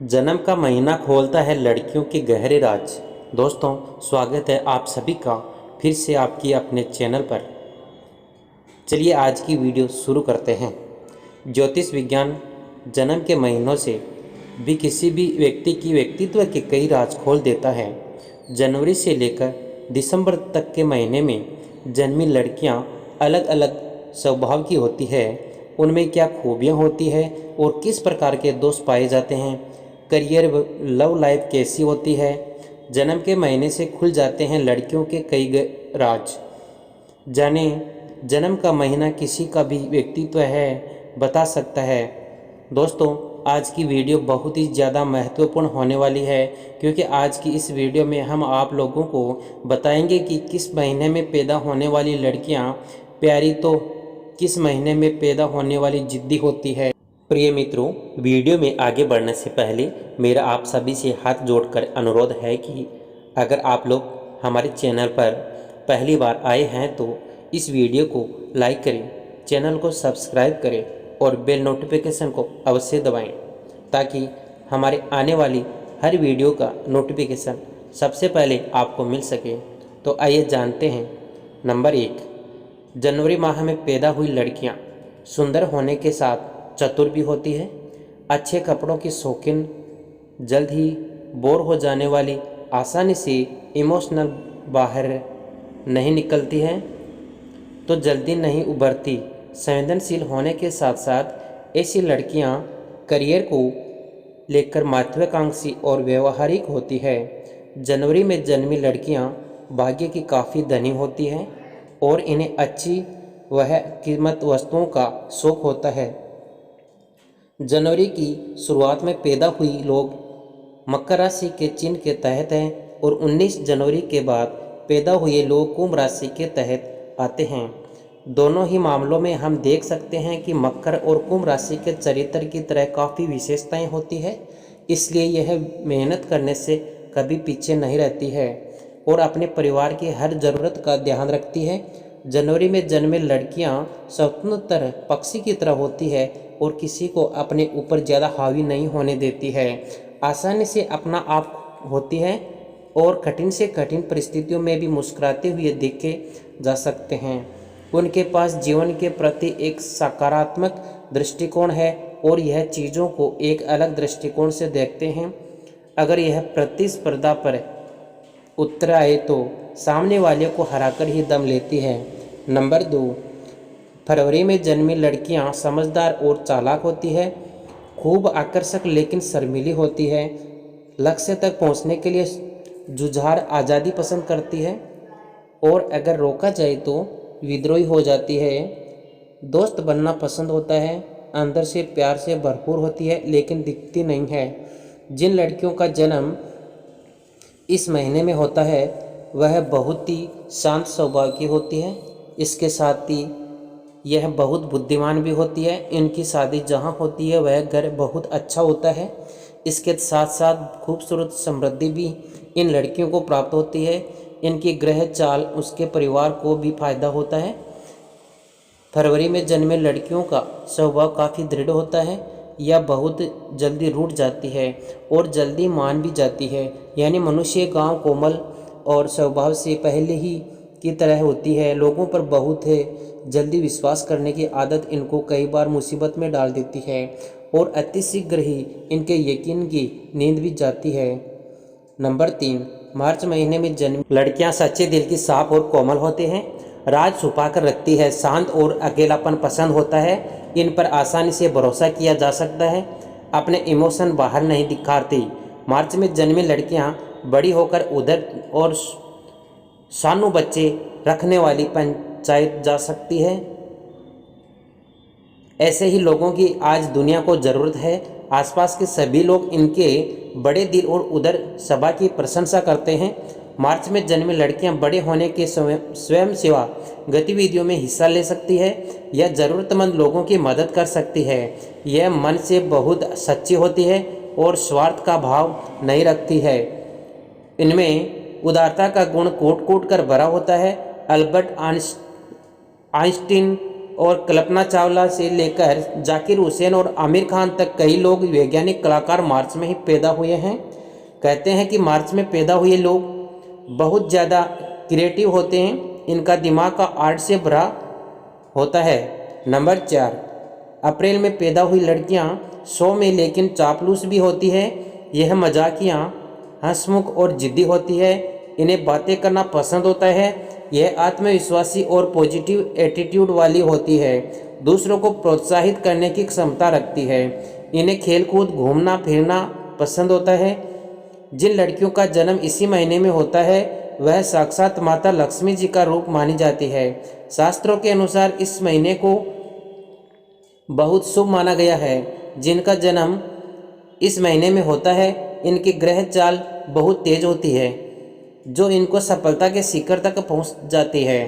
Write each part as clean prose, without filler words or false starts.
जन्म का महीना खोलता है लड़कियों के गहरे राज। दोस्तों, स्वागत है आप सभी का फिर से आपकी अपने चैनल पर। चलिए आज की वीडियो शुरू करते हैं। ज्योतिष विज्ञान जन्म के महीनों से भी किसी भी व्यक्ति की व्यक्तित्व के कई राज खोल देता है। जनवरी से लेकर दिसंबर तक के महीने में जन्मी लड़कियां अलग अलग स्वभाव की होती है। उनमें क्या खूबियां होती है और किस प्रकार के दोष पाए जाते हैं, करियर लव लाइफ कैसी होती है। जन्म के महीने से खुल जाते हैं लड़कियों के कई राज। जाने जन्म का महीना किसी का भी व्यक्तित्व है बता सकता है। दोस्तों, आज की वीडियो बहुत ही ज़्यादा महत्वपूर्ण होने वाली है, क्योंकि आज की इस वीडियो में हम आप लोगों को बताएंगे कि किस महीने में पैदा होने वाली लड़कियां प्यारी तो किस महीने में पैदा होने वाली जिद्दी होती है। प्रिय मित्रों, वीडियो में आगे बढ़ने से पहले मेरा आप सभी से हाथ जोड़कर अनुरोध है कि अगर आप लोग हमारे चैनल पर पहली बार आए हैं तो इस वीडियो को लाइक करें, चैनल को सब्सक्राइब करें और बेल नोटिफिकेशन को अवश्य दबाएं, ताकि हमारे आने वाली हर वीडियो का नोटिफिकेशन सबसे पहले आपको मिल सके। तो आइए जानते हैं। नंबर 1, जनवरी माह में पैदा हुई लड़कियां सुंदर होने के साथ चतुर भी होती है। अच्छे कपड़ों की शौकीन, जल्द ही बोर हो जाने वाली, आसानी से इमोशनल बाहर नहीं निकलती है तो जल्दी नहीं उभरती। संवेदनशील होने के साथ साथ ऐसी लड़कियां करियर को लेकर महत्वाकांक्षी और व्यवहारिक होती है। जनवरी में जन्मी लड़कियां भाग्य की काफ़ी धनी होती हैं और इन्हें अच्छी वह कीमत वस्तुओं का शौक होता है। जनवरी की शुरुआत में पैदा हुई लोग मकर राशि के चिन्ह के तहत हैं और 19 जनवरी के बाद पैदा हुए लोग कुंभ राशि के तहत आते हैं। दोनों ही मामलों में हम देख सकते हैं कि मकर और कुंभ राशि के चरित्र की तरह काफ़ी विशेषताएं होती है, इसलिए यह मेहनत करने से कभी पीछे नहीं रहती है और अपने परिवार की हर ज़रूरत का ध्यान रखती है। जनवरी में जन्मे लड़कियां स्वतंत्र पक्षी की तरह होती है और किसी को अपने ऊपर ज़्यादा हावी नहीं होने देती है। आसानी से अपना आप होती है और कठिन से कठिन परिस्थितियों में भी मुस्कुराते हुए देखे जा सकते हैं। उनके पास जीवन के प्रति एक सकारात्मक दृष्टिकोण है और यह चीज़ों को एक अलग दृष्टिकोण से देखते हैं। अगर यह प्रतिस्पर्धा पर उतर आए तो सामने वाले को हराकर ही दम लेती है। नंबर 2, फरवरी में जन्मी लड़कियां समझदार और चालाक होती है। खूब आकर्षक लेकिन शर्मीली होती है। लक्ष्य तक पहुंचने के लिए जुझार आज़ादी पसंद करती है और अगर रोका जाए तो विद्रोही हो जाती है। दोस्त बनना पसंद होता है। अंदर से प्यार से भरपूर होती है लेकिन दिखती नहीं है। जिन लड़कियों का जन्म इस महीने में होता है वह बहुत ही शांत स्वभाव की होती है। इसके साथ ही यह बहुत बुद्धिमान भी होती है। इनकी शादी जहाँ होती है वह घर बहुत अच्छा होता है। इसके साथ साथ खूबसूरत समृद्धि भी इन लड़कियों को प्राप्त होती है। इनकी ग्रह चाल उसके परिवार को भी फायदा होता है। फरवरी में जन्मे लड़कियों का स्वभाव काफ़ी दृढ़ होता है। यह बहुत जल्दी रूठ जाती है और जल्दी मान भी जाती है, यानी मनुष्य गांव कोमल और स्वभाव से पहले ही की तरह होती है। लोगों पर बहुत है जल्दी विश्वास करने की आदत इनको कई बार मुसीबत में डाल देती है और अतिशीघ्र ही इनके यकीन की नींद भी जाती है। नंबर 3, मार्च महीने में जन्मी लड़कियां सच्चे दिल की साफ और कोमल होते हैं। राज छुपा कर रखती है। शांत और अकेलापन पसंद होता है। इन पर आसानी से भरोसा किया जा सकता है। अपने इमोशन बाहर नहीं दिखाती। मार्च में जन्मी लड़कियां बड़ी होकर उधर और शानू बच्चे रखने वाली पंचायत जा सकती है। ऐसे ही लोगों की आज दुनिया को ज़रूरत है। आसपास के सभी लोग इनके बड़े दिल और उदर सभा की प्रशंसा करते हैं। मार्च में जन्मी लड़कियां बड़े होने के स्वयं सेवा गतिविधियों में हिस्सा ले सकती है। यह ज़रूरतमंद लोगों की मदद कर सकती है। यह मन से बहुत सच्ची होती है और स्वार्थ का भाव नहीं रखती है। इनमें उदारता का गुण कूट कूट कर भरा होता है। अल्बर्ट आइंस्टीन और कल्पना चावला से लेकर जाकिर हुसैन और आमिर खान तक कई लोग वैज्ञानिक कलाकार मार्च में ही पैदा हुए हैं। कहते हैं कि मार्च में पैदा हुए लोग बहुत ज़्यादा क्रिएटिव होते हैं, इनका दिमाग का आर्ट से भरा होता है। नंबर 4, अप्रैल में पैदा हुई लड़कियां शो में लेकिन चापलूस भी होती है। यह मजाकियाँ, हंसमुख और जिद्दी होती है। इन्हें बातें करना पसंद होता है। यह आत्मविश्वासी और पॉजिटिव एटीट्यूड वाली होती है। दूसरों को प्रोत्साहित करने की क्षमता रखती है। इन्हें खेलकूद, घूमना फिरना पसंद होता है। जिन लड़कियों का जन्म इसी महीने में होता है वह साक्षात माता लक्ष्मी जी का रूप मानी जाती है। शास्त्रों के अनुसार इस महीने को बहुत शुभ माना गया है। जिनका जन्म इस महीने में होता है इनकी ग्रह चाल बहुत तेज होती है जो इनको सफलता के शिखर तक पहुंच जाती है।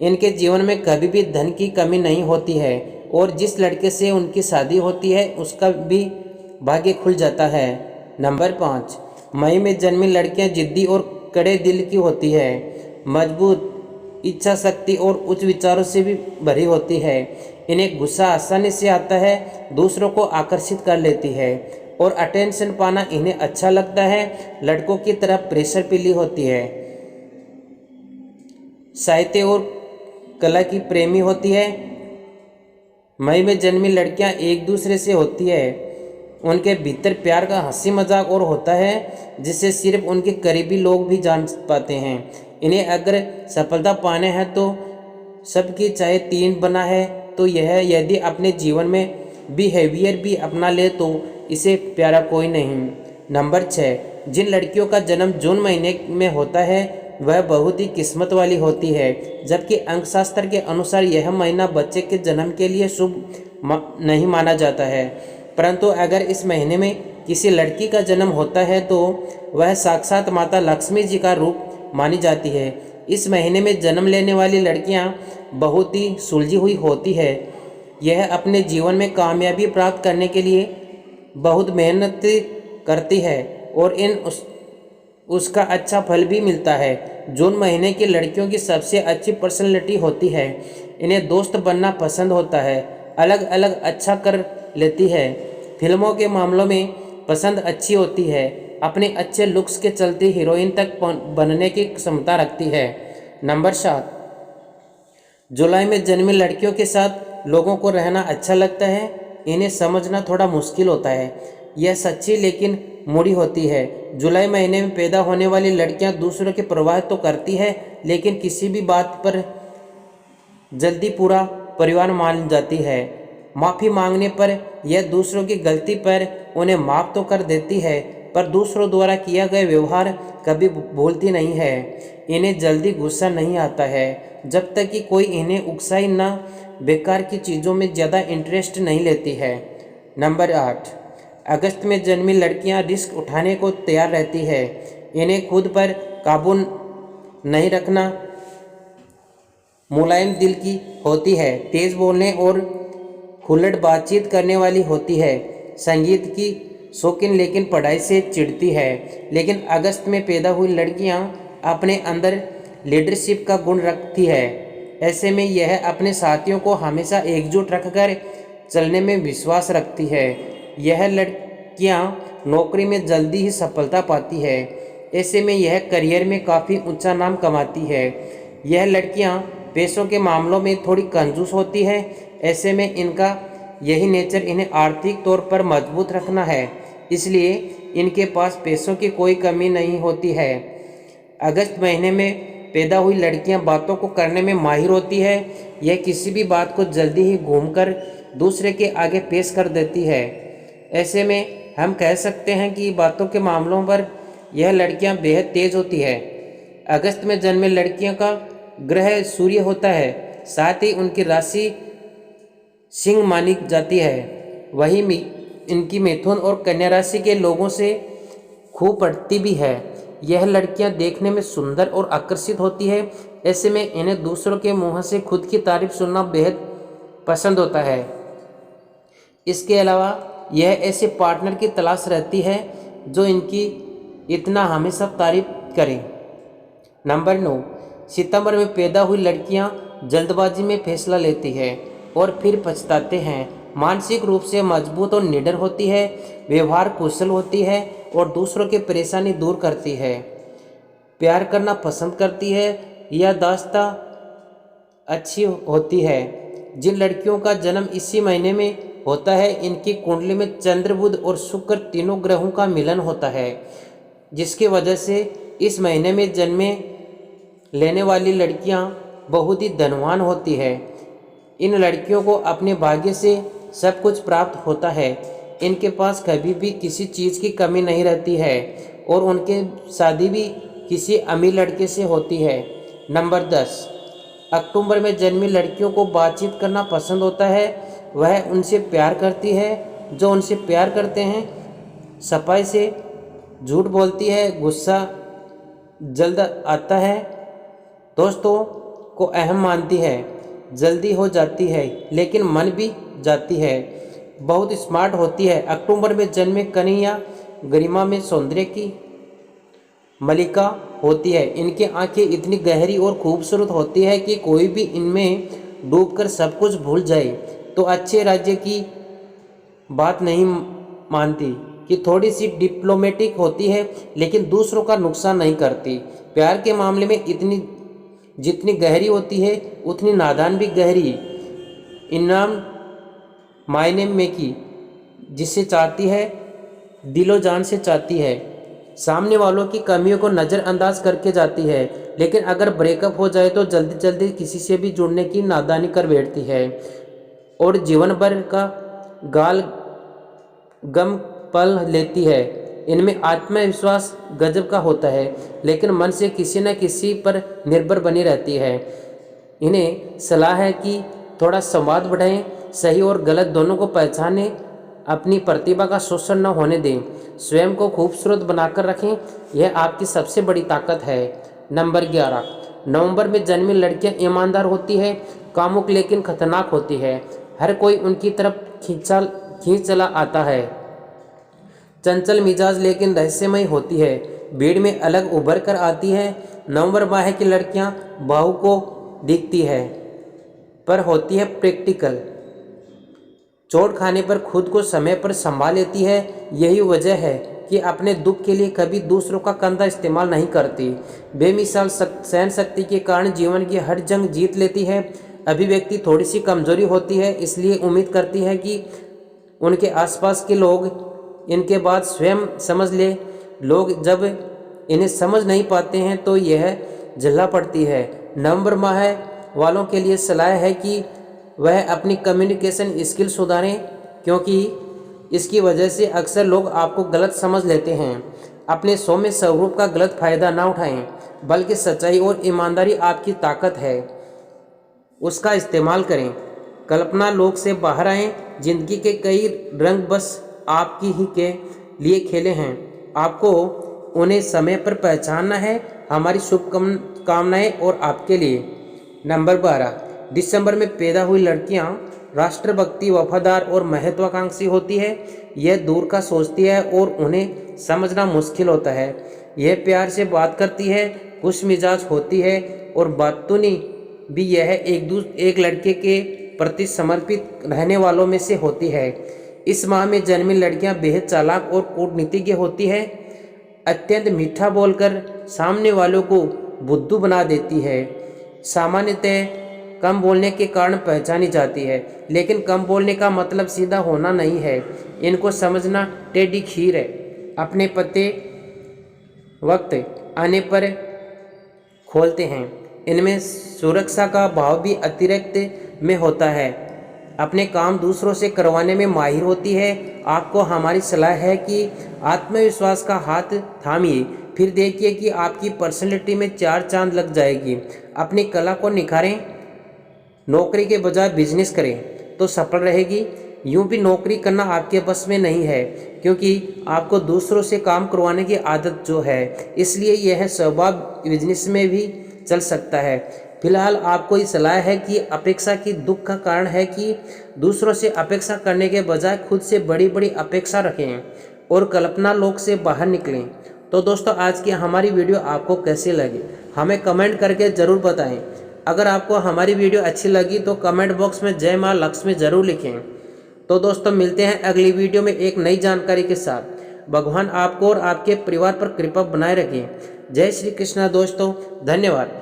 इनके जीवन में कभी भी धन की कमी नहीं होती है और जिस लड़के से उनकी शादी होती है उसका भी भाग्य खुल जाता है। नंबर 5, मई में जन्मी लड़कियां जिद्दी और कड़े दिल की होती है। मजबूत इच्छा शक्ति और उच्च विचारों से भी भरी होती है। इन्हें गुस्सा आसानी से आता है, दूसरों को आकर्षित कर लेती है और अटेंशन पाना इन्हें अच्छा लगता है। लड़कों की तरह प्रेशर पीली होती है। साहित्य और कला की प्रेमी होती है। मई में जन्मी लड़कियां एक दूसरे से होती है। उनके भीतर प्यार का हंसी मजाक और होता है जिसे सिर्फ उनके करीबी लोग भी जान पाते हैं। इन्हें अगर सफलता पाने हैं तो सबकी चाहे 3 बना है तो यह यदि अपने जीवन में बिहेवियर भी अपना ले तो इसे प्यारा कोई नहीं। नंबर 6, जिन लड़कियों का जन्म जून महीने में होता है वह बहुत ही किस्मत वाली होती है। जबकि अंकशास्त्र के अनुसार यह महीना बच्चे के जन्म के लिए शुभ नहीं माना जाता है, परंतु अगर इस महीने में किसी लड़की का जन्म होता है तो वह साक्षात माता लक्ष्मी जी का रूप मानी जाती है। इस महीने में जन्म लेने वाली लड़कियां बहुत ही सुलझी हुई होती है। यह अपने जीवन में कामयाबी प्राप्त करने के लिए बहुत मेहनत करती है और उसका अच्छा फल भी मिलता है। जून महीने की लड़कियों की सबसे अच्छी पर्सनैलिटी होती है। इन्हें दोस्त बनना पसंद होता है, अलग अलग अच्छा कर लेती है। फिल्मों के मामलों में पसंद अच्छी होती है, अपने अच्छे लुक्स के चलते हीरोइन तक बनने की क्षमता रखती है। नंबर 7, जुलाई में जन्मी लड़कियों के साथ लोगों को रहना अच्छा लगता है। इन्हें समझना थोड़ा मुश्किल होता है। यह सच्ची लेकिन मूडी होती है। जुलाई महीने में पैदा होने वाली लड़कियां दूसरों के प्रभावित तो करती है लेकिन किसी भी बात पर जल्दी पूरा परिवार मान जाती है। माफ़ी मांगने पर यह दूसरों की गलती पर उन्हें माफ़ तो कर देती है पर दूसरों द्वारा किया गया व्यवहार कभी भूलती नहीं है। इन्हें जल्दी गुस्सा नहीं आता है जब तक कि कोई इन्हें उकसाई ना बेकार की चीज़ों में ज़्यादा इंटरेस्ट नहीं लेती है। नंबर 8, अगस्त में जन्मी लड़कियां रिस्क उठाने को तैयार रहती है। इन्हें खुद पर काबू नहीं रखना, मुलायम दिल की होती है, तेज़ बोलने और खुल्लड़ बातचीत करने वाली होती है। संगीत की शौकीन लेकिन पढ़ाई से चिढ़ती है। लेकिन अगस्त में पैदा हुई लड़कियां अपने अंदर लीडरशिप का गुण रखती है। ऐसे में यह अपने साथियों को हमेशा एकजुट रखकर चलने में विश्वास रखती है। यह लड़कियां नौकरी में जल्दी ही सफलता पाती है। ऐसे में यह करियर में काफ़ी ऊंचा नाम कमाती है। यह लड़कियां पैसों के मामलों में थोड़ी कंजूस होती है। ऐसे में इनका यही नेचर इन्हें आर्थिक तौर पर मजबूत रखना है, इसलिए इनके पास पैसों की कोई कमी नहीं होती है। अगस्त महीने में पैदा हुई लड़कियां बातों को करने में माहिर होती है। यह किसी भी बात को जल्दी ही घूमकर दूसरे के आगे पेश कर देती है। ऐसे में हम कह सकते हैं कि बातों के मामलों पर यह लड़कियां बेहद तेज होती है। अगस्त में जन्मे लड़कियों का ग्रह सूर्य होता है, साथ ही उनकी राशि सिंह मानी जाती है। वही इनकी मिथुन और कन्या राशि के लोगों से खूब पड़ती भी है। यह लड़कियां देखने में सुंदर और आकर्षित होती है। ऐसे में इन्हें दूसरों के मुंह से खुद की तारीफ सुनना बेहद पसंद होता है। इसके अलावा यह ऐसे पार्टनर की तलाश रहती है जो इनकी इतना हमेशा तारीफ करे। नंबर 9, सितंबर में पैदा हुई लड़कियां जल्दबाजी में फैसला लेती है और फिर पछताते हैं। मानसिक रूप से मजबूत और निडर होती है, व्यवहार कुशल होती है और दूसरों की परेशानी दूर करती है। प्यार करना पसंद करती है, यह दास्ता अच्छी होती है। जिन लड़कियों का जन्म इसी महीने में होता है, इनकी कुंडली में चंद्र, बुध और शुक्र तीनों ग्रहों का मिलन होता है, जिसकी वजह से इस महीने में जन्मे लेने वाली लड़कियां बहुत ही धनवान होती है। इन लड़कियों को अपने भाग्य से सब कुछ प्राप्त होता है। इनके पास कभी भी किसी चीज़ की कमी नहीं रहती है और उनके शादी भी किसी अमीर लड़के से होती है। नंबर 10, अक्टूबर में जन्मी लड़कियों को बातचीत करना पसंद होता है। वह उनसे प्यार करती है। जो उनसे प्यार करते हैं सफाई से झूठ बोलती है, गुस्सा जल्द आता है, दोस्तों को अहम मानती है, जल्दी हो जाती है लेकिन मन भी जाती है, बहुत स्मार्ट होती है। अक्टूबर में जन्मे कन्या गरिमा में सौंदर्य की मलिका होती है। इनकी आंखें इतनी गहरी और खूबसूरत होती है कि कोई भी इनमें डूबकर सब कुछ भूल जाए। तो अच्छे राज्य की बात नहीं मानती कि थोड़ी सी डिप्लोमेटिक होती है लेकिन दूसरों का नुकसान नहीं करती। प्यार के मामले में इतनी जितनी गहरी होती है उतनी नादान भी गहरी। इनाम मायने में की जिसे चाहती है दिलो जान से चाहती है। सामने वालों की कमियों को नज़रअंदाज करके जाती है, लेकिन अगर ब्रेकअप हो जाए तो जल्दी जल्दी किसी से भी जुड़ने की नादानी कर बैठती है और जीवन भर का गाल गम पल लेती है। इनमें आत्मविश्वास गजब का होता है लेकिन मन से किसी न किसी पर निर्भर बनी रहती है। इन्हें सलाह है कि थोड़ा संवाद बढ़ाएं, सही और गलत दोनों को पहचानें, अपनी प्रतिभा का शोषण न होने दें, स्वयं को खूबसूरत बनाकर रखें, यह आपकी सबसे बड़ी ताकत है। नंबर 11, नवंबर में जन्मी लड़कियां ईमानदार होती है, कामुक लेकिन खतरनाक होती है। हर कोई उनकी तरफ खींच चला आता है। चंचल मिजाज लेकिन रहस्यमय होती है, भीड़ में अलग उभर कर आती है। नवंबर माह की लड़कियां बहू को दिखती है पर होती है प्रैक्टिकल। चोट खाने पर खुद को समय पर संभाल लेती है। यही वजह है कि अपने दुख के लिए कभी दूसरों का कंधा इस्तेमाल नहीं करती। बेमिसाल सहन शक्ति के कारण जीवन की हर जंग जीत लेती है। अभिव्यक्ति थोड़ी सी कमजोरी होती है, इसलिए उम्मीद करती है कि उनके आसपास के लोग इनके बात स्वयं समझ ले। लोग जब इन्हें समझ नहीं पाते हैं तो यह झल्ला पड़ती है। नवंबर माह वालों के लिए सलाह है कि वह अपनी कम्युनिकेशन स्किल सुधारें, क्योंकि इसकी वजह से अक्सर लोग आपको गलत समझ लेते हैं। अपने सौम्य स्वरूप का गलत फायदा ना उठाएं, बल्कि सच्चाई और ईमानदारी आपकी ताकत है, उसका इस्तेमाल करें। कल्पना लोक से बाहर आएं। जिंदगी के कई रंग बस आपकी ही के लिए खेले हैं, आपको उन्हें समय पर पहचानना है। हमारी शुभकामनाएं और आपके लिए। नंबर 12, दिसंबर में पैदा हुई लड़कियां राष्ट्रभक्ति, वफादार और महत्वाकांक्षी होती है। यह दूर का सोचती है और उन्हें समझना मुश्किल होता है। यह प्यार से बात करती है, खुश मिजाज होती है और बातूनी भी यह एक लड़के के प्रति समर्पित रहने वालों में से होती है। इस माह में जन्मी लड़कियां बेहद चालाक और कूटनीतिज्ञ होती है। अत्यंत मीठा बोलकर सामने वालों को बुद्धू बना देती है। सामान्यतः कम बोलने के कारण पहचानी जाती है, लेकिन कम बोलने का मतलब सीधा होना नहीं है। इनको समझना टेढ़ी खीर है। अपने पते वक्त आने पर खोलते हैं। इनमें सुरक्षा का भाव भी अतिरिक्त में होता है। अपने काम दूसरों से करवाने में माहिर होती है। आपको हमारी सलाह है कि आत्मविश्वास का हाथ थामिए, फिर देखिए कि आपकी पर्सनैलिटी में 4 चांद लग जाएगी। अपनी कला को निखारें। नौकरी के बजाय बिजनेस करें तो सफल रहेगी। यूं भी नौकरी करना आपके बस में नहीं है, क्योंकि आपको दूसरों से काम करवाने की आदत जो है, इसलिए यह स्वभाव बिजनेस में भी चल सकता है। फिलहाल आपको ये सलाह है कि अपेक्षा की दुख का कारण है कि दूसरों से अपेक्षा करने के बजाय खुद से बड़ी बड़ी अपेक्षा रखें और कल्पना लोक से बाहर निकलें। तो दोस्तों, आज की हमारी वीडियो आपको कैसी लगी हमें कमेंट करके ज़रूर बताएं। अगर आपको हमारी वीडियो अच्छी लगी तो कमेंट बॉक्स में जय माँ लक्ष्मी ज़रूर लिखें। तो दोस्तों मिलते हैं अगली वीडियो में एक नई जानकारी के साथ। भगवान आपको और आपके परिवार पर कृपा बनाए रखें। जय श्री कृष्णा दोस्तों, धन्यवाद।